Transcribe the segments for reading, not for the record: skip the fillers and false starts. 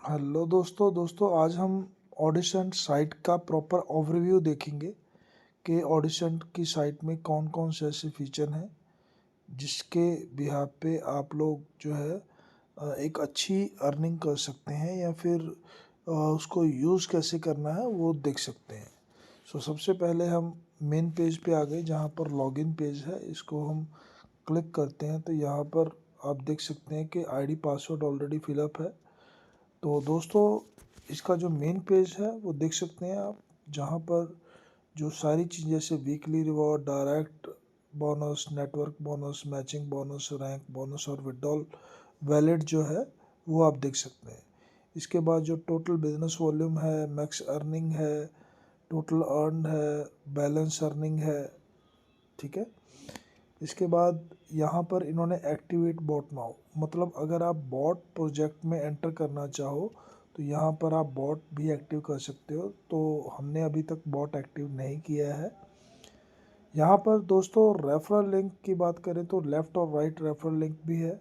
Hello दोस्तों आज हम ऑडिशन साइट का प्रॉपर ओवरव्यू देखेंगे कि ऑडिशन की साइट में कौन कौन से ऐसे फीचर हैं जिसके बिहाफ पे आप लोग जो है एक अच्छी अर्निंग कर सकते हैं या फिर उसको यूज़ कैसे करना है वो देख सकते हैं। सबसे पहले हम मेन पेज पे आ गए जहाँ पर लॉगिन पेज है। इसको हम क्लिक करते हैं तो यहाँ पर आप देख सकते हैं कि आईडी पासवर्ड ऑलरेडी फिलअप है। तो दोस्तों इसका जो मेन पेज है वो देख सकते हैं आप, जहाँ पर जो सारी चीज़ें जैसे weekly reward, direct bonus, network bonus, matching bonus, rank bonus और विड्रॉल वैलेट जो है वो आप देख सकते हैं। इसके बाद जो टोटल बिजनेस वॉल्यूम है, मैक्स अर्निंग है, टोटल अर्न है, बैलेंस अर्निंग है, ठीक है। इसके बाद यहाँ पर इन्होंने एक्टिवेट बॉट नाउ, मतलब अगर आप बॉट प्रोजेक्ट में एंटर करना चाहो तो यहाँ पर आप बॉट भी एक्टिव कर सकते हो। तो हमने अभी तक बॉट एक्टिव नहीं किया है। यहाँ पर दोस्तों रेफरल लिंक की बात करें तो लेफ़्ट और राइट रेफरल लिंक भी है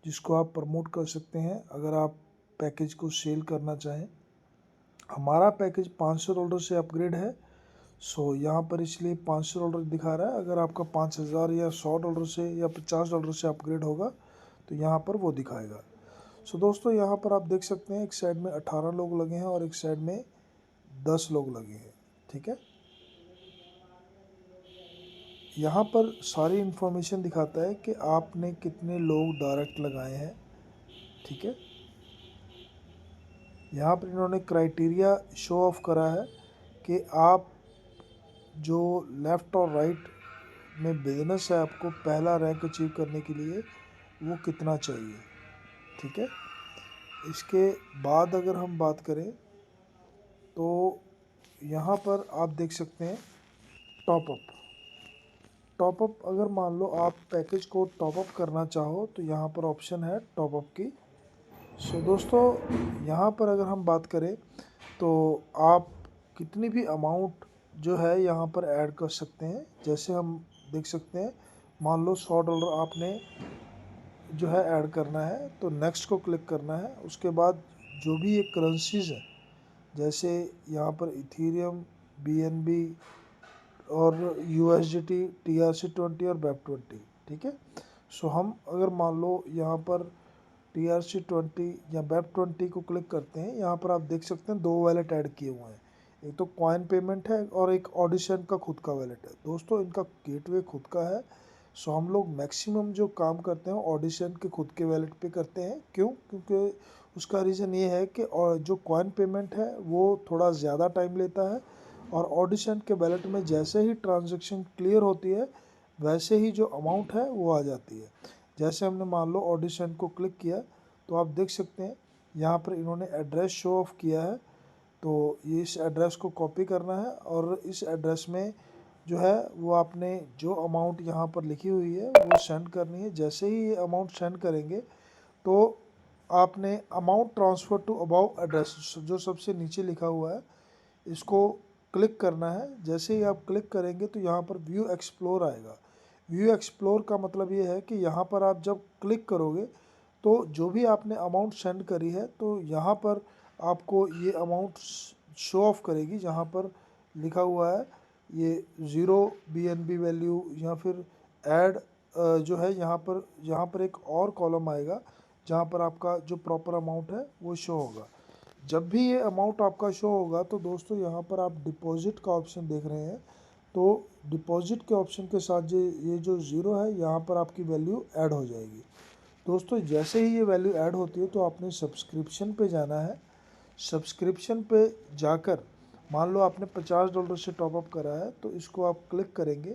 जिसको आप प्रमोट कर सकते हैं अगर आप पैकेज को सेल करना चाहें। हमारा पैकेज $500 से अपग्रेड है। यहाँ पर इसलिए $500 दिखा रहा है। अगर आपका 5000 या $100 से या $50 से अपग्रेड होगा तो यहाँ पर वो दिखाएगा। दोस्तों यहाँ पर आप देख सकते हैं एक साइड में 18 लोग लगे हैं और एक साइड में 10 लोग लगे हैं, ठीक है। यहाँ पर सारी इन्फॉर्मेशन दिखाता है कि आपने कितने लोग डायरेक्ट लगाए हैं, ठीक है। यहाँ पर इन्होंने क्राइटेरिया शो ऑफ करा है कि आप जो लेफ़्ट और राइट में बिजनेस है, आपको पहला रैंक अचीव करने के लिए वो कितना चाहिए, ठीक है। इसके बाद अगर हम बात करें तो यहाँ पर आप देख सकते हैं टॉपअप अगर मान लो आप पैकेज को टॉपअप करना चाहो तो यहाँ पर ऑप्शन है टॉपअप की। दोस्तों यहाँ पर अगर हम बात करें तो आप कितनी भी अमाउंट जो है यहाँ पर ऐड कर सकते हैं। जैसे हम देख सकते हैं, मान लो $100 आपने जो है ऐड करना है तो नेक्स्ट को क्लिक करना है। उसके बाद जो भी ये करेंसीज है, जैसे यहाँ पर इथीरियम, BNB और USDT, TRC20 और BEP20, ठीक है। हम अगर मान लो यहाँ पर TRC20 या BEP20 को क्लिक करते हैं, यहाँ पर आप देख सकते हैं 2 वैलेट ऐड किए हुए हैं। एक तो कॉइन पेमेंट है और एक ऑडिशन का खुद का वैलेट है। दोस्तों इनका गेटवे खुद का है। हम लोग मैक्सिमम जो काम करते हैं ऑडिशन के खुद के वैलेट पे करते हैं। क्यों? क्योंकि उसका रीज़न ये है कि और जो कॉइन पेमेंट है वो थोड़ा ज़्यादा टाइम लेता है और ऑडिशन के वैलेट में जैसे ही ट्रांजैक्शन क्लियर होती है वैसे ही जो अमाउंट है वो आ जाती है। जैसे हमने मान लो ऑडिशन को क्लिक किया तो आप देख सकते हैं यहाँ पर इन्होंने एड्रेस शो ऑफ किया है। तो ये इस एड्रेस को कॉपी करना है और इस एड्रेस में जो है वो आपने जो अमाउंट यहाँ पर लिखी हुई है वो सेंड करनी है। जैसे ही ये अमाउंट सेंड करेंगे तो आपने amount transfer to above address जो सबसे नीचे लिखा हुआ है इसको क्लिक करना है। जैसे ही आप क्लिक करेंगे तो यहाँ पर व्यू एक्सप्लोर आएगा। व्यू एक्सप्लोर का मतलब ये है कि यहाँ पर आप जब क्लिक करोगे तो जो भी आपने अमाउंट सेंड करी है तो यहाँ पर आपको ये अमाउंट शो ऑफ करेगी, जहाँ पर लिखा हुआ है ये 0 BNB वैल्यू या फिर ऐड जो है यहाँ पर एक और कॉलम आएगा जहाँ पर आपका जो प्रॉपर अमाउंट है वो शो होगा। जब भी ये अमाउंट आपका शो होगा तो दोस्तों यहाँ पर आप डिपॉजिट का ऑप्शन देख रहे हैं। तो डिपॉजिट के ऑप्शन के साथ ये जो ज़ीरो है यहाँ पर आपकी वैल्यू ऐड हो जाएगी। दोस्तों जैसे ही ये वैल्यू ऐड होती है तो आपने सब्सक्रिप्शन पे जाना है। सब्सक्रिप्शन पे जाकर मान लो आपने $50 से टॉपअप करा है तो इसको आप क्लिक करेंगे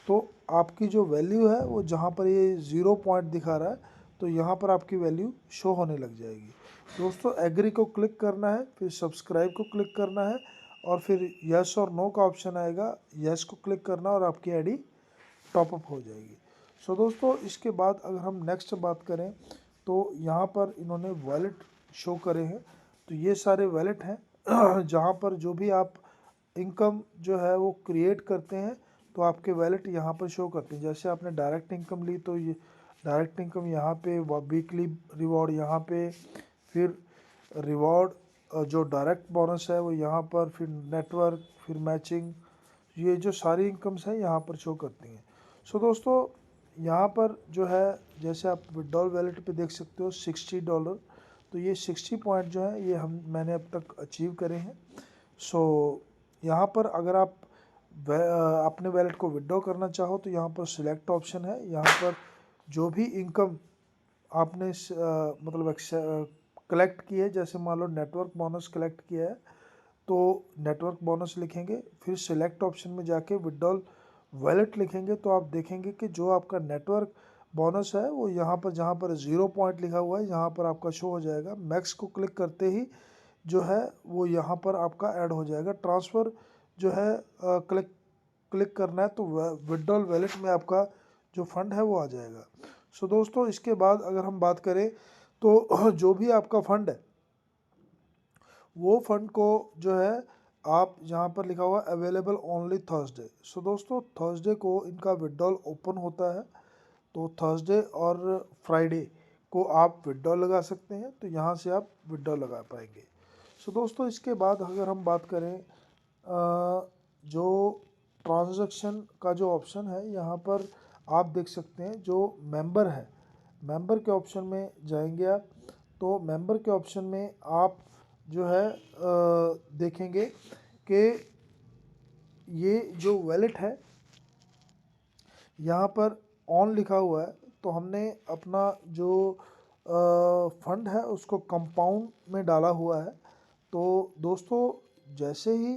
तो आपकी जो वैल्यू है वो जहाँ पर ये 0 पॉइंट दिखा रहा है तो यहाँ पर आपकी वैल्यू शो होने लग जाएगी। दोस्तों एग्री को क्लिक करना है, फिर सब्सक्राइब को क्लिक करना है और फिर यस और नो का ऑप्शन आएगा। यस को क्लिक करना और आपकी आईडी टॉपअप हो जाएगी। दोस्तों इसके बाद अगर हम नेक्स्ट बात करें तो यहाँ पर इन्होंने वॉलेट शो करे हैं। तो ये सारे वॉलेट हैं जहाँ पर जो भी आप इनकम जो है वो क्रिएट करते हैं तो आपके वैलेट यहाँ पर शो करते हैं। जैसे आपने डायरेक्ट इनकम ली तो ये डायरेक्ट इनकम यहाँ पे, वीकली रिवॉर्ड यहाँ पे, फिर रिवॉर्ड, जो डायरेक्ट बोनस है वो यहाँ पर, फिर नेटवर्क, फिर मैचिंग, ये जो सारी इनकम्स हैं यहाँ पर शो करती हैं। सो दोस्तों यहाँ पर जो है, जैसे आप विड्रॉल वैलेट पे देख सकते हो $60, तो ये 60 पॉइंट जो है ये मैंने अब तक अचीव करे हैं। सो यहाँ पर अगर आप अपने वैलेट को विड्रॉ करना चाहो तो यहाँ पर सिलेक्ट ऑप्शन है। यहाँ पर जो भी इनकम आपने मतलब कलेक्ट की है, जैसे मान लो नेटवर्क बोनस कलेक्ट किया है तो नेटवर्क बोनस लिखेंगे, फिर सिलेक्ट ऑप्शन में जाके विड्रॉल वैलेट लिखेंगे तो आप देखेंगे कि जो आपका नेटवर्क बोनस है वो यहाँ पर, जहाँ पर 0 पॉइंट लिखा हुआ है यहाँ पर आपका शो हो जाएगा। मैक्स को क्लिक करते ही जो है वो यहाँ पर आपका ऐड हो जाएगा। ट्रांसफ़र जो है क्लिक करना है तो विड्रॉल वैलेट में आपका जो फंड है वो आ जाएगा। सो दोस्तों इसके बाद अगर हम बात करें तो जो भी आपका फंड है वो फंड को जो है आप यहाँ पर लिखा हुआ अवेलेबल ओनली थर्सडे। सो दोस्तों थर्सडे को इनका विड्रॉल ओपन होता है, तो थर्सडे और फ्राइडे को आप विड्रॉल लगा सकते हैं, तो यहाँ से आप विड्रॉल लगा पाएंगे। सो दोस्तों इसके बाद अगर हम बात करें जो ट्रांजैक्शन का जो ऑप्शन है यहाँ पर आप देख सकते हैं, जो मेंबर है, मेंबर के ऑप्शन में जाएंगे आप, तो मेंबर के ऑप्शन में आप जो है देखेंगे कि ये जो वैलेट है यहाँ पर ऑन लिखा हुआ है, तो हमने अपना जो फंड है उसको कंपाउंड में डाला हुआ है। तो दोस्तों जैसे ही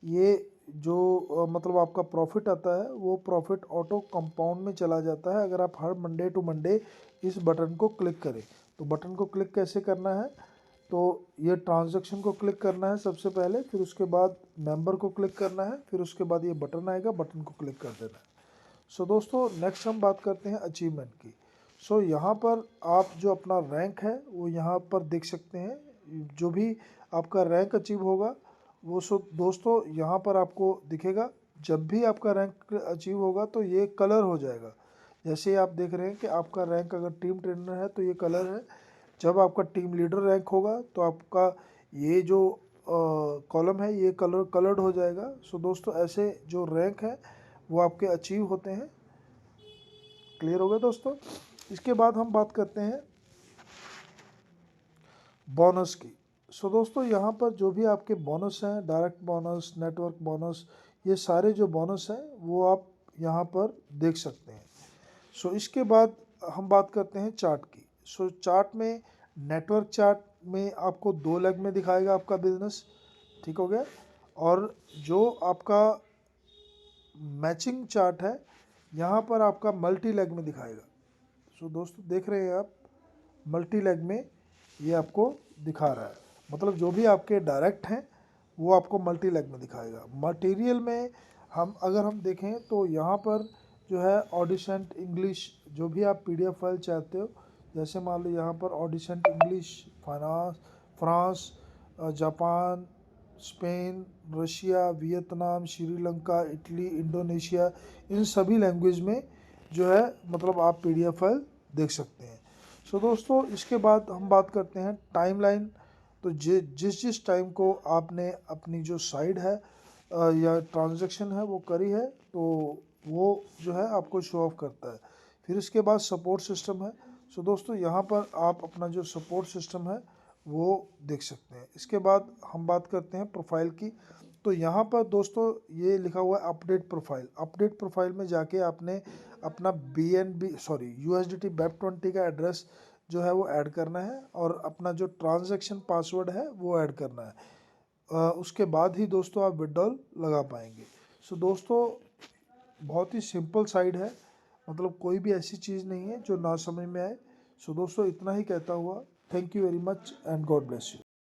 ये जो मतलब आपका प्रॉफिट आता है वो प्रॉफिट ऑटो कंपाउंड में चला जाता है अगर आप हर मंडे टू मंडे इस बटन को क्लिक करें। तो बटन को क्लिक कैसे करना है, तो ये ट्रांजैक्शन को क्लिक करना है सबसे पहले, फिर उसके बाद मेंबर को क्लिक करना है, फिर उसके बाद ये बटन आएगा, बटन को क्लिक कर देना है। सो दोस्तों नेक्स्ट हम बात करते हैं अचीवमेंट की। सो यहाँ पर आप जो अपना रैंक है वो यहाँ पर देख सकते हैं, जो भी आपका रैंक अचीव होगा वो दोस्तों यहाँ पर आपको दिखेगा। जब भी आपका रैंक अचीव होगा तो ये कलर हो जाएगा, जैसे आप देख रहे हैं कि आपका रैंक अगर टीम ट्रेनर है तो ये कलर है। जब आपका टीम लीडर रैंक होगा तो आपका ये जो कॉलम है ये कलर्ड हो जाएगा। सो दोस्तों ऐसे जो रैंक है वो आपके अचीव होते हैं। क्लियर हो गया दोस्तों। इसके बाद हम बात करते हैं बोनस की। सो दोस्तों यहाँ पर जो भी आपके बोनस हैं, डायरेक्ट बोनस, नेटवर्क बोनस, ये सारे जो बोनस हैं वो आप यहाँ पर देख सकते हैं। सो इसके बाद हम बात करते हैं चार्ट की। सो चार्ट में नेटवर्क चार्ट में आपको 2 लेग में दिखाएगा आपका बिजनेस, ठीक हो गया। और जो आपका मैचिंग चार्ट है यहाँ पर आपका मल्टी लेग में दिखाएगा। सो दोस्तों देख रहे हैं आप, मल्टी लेग में ये आपको दिखा रहा है, मतलब जो भी आपके डायरेक्ट हैं वो आपको मल्टी लेग में दिखाएगा। मटेरियल में अगर हम देखें तो यहाँ पर जो है ऑडिसेंट इंग्लिश, जो भी आप PDF फाइल चाहते हो, जैसे मान लो यहाँ पर ऑडिसेंट English, France, Japan, Spain, Russia, Vietnam, Sri Lanka, Italy, Indonesia, इन सभी लैंग्वेज में जो है मतलब आप PDF फाइल देख सकते हैं। सो दोस्तों इसके बाद हम बात करते हैं टाइमलाइन। तो जिस टाइम को आपने अपनी जो साइड है या ट्रांजैक्शन है वो करी है तो वो जो है आपको शो ऑफ करता है। फिर इसके बाद सपोर्ट सिस्टम है। सो दोस्तों यहाँ पर आप अपना जो सपोर्ट सिस्टम है वो देख सकते हैं। इसके बाद हम बात करते हैं प्रोफाइल की। तो यहाँ पर दोस्तों ये लिखा हुआ है अपडेट प्रोफाइल। अपडेट प्रोफाइल में जाके आपने अपना USDT BEP20 का एड्रेस जो है वो ऐड करना है और अपना जो ट्रांजैक्शन पासवर्ड है वो ऐड करना है। उसके बाद ही दोस्तों आप विड्रॉल लगा पाएंगे। सो दोस्तों बहुत ही सिंपल साइड है, मतलब कोई भी ऐसी चीज़ नहीं है जो ना समझ में आए। सो दोस्तों इतना ही कहता हुआ thank you very much and God bless you.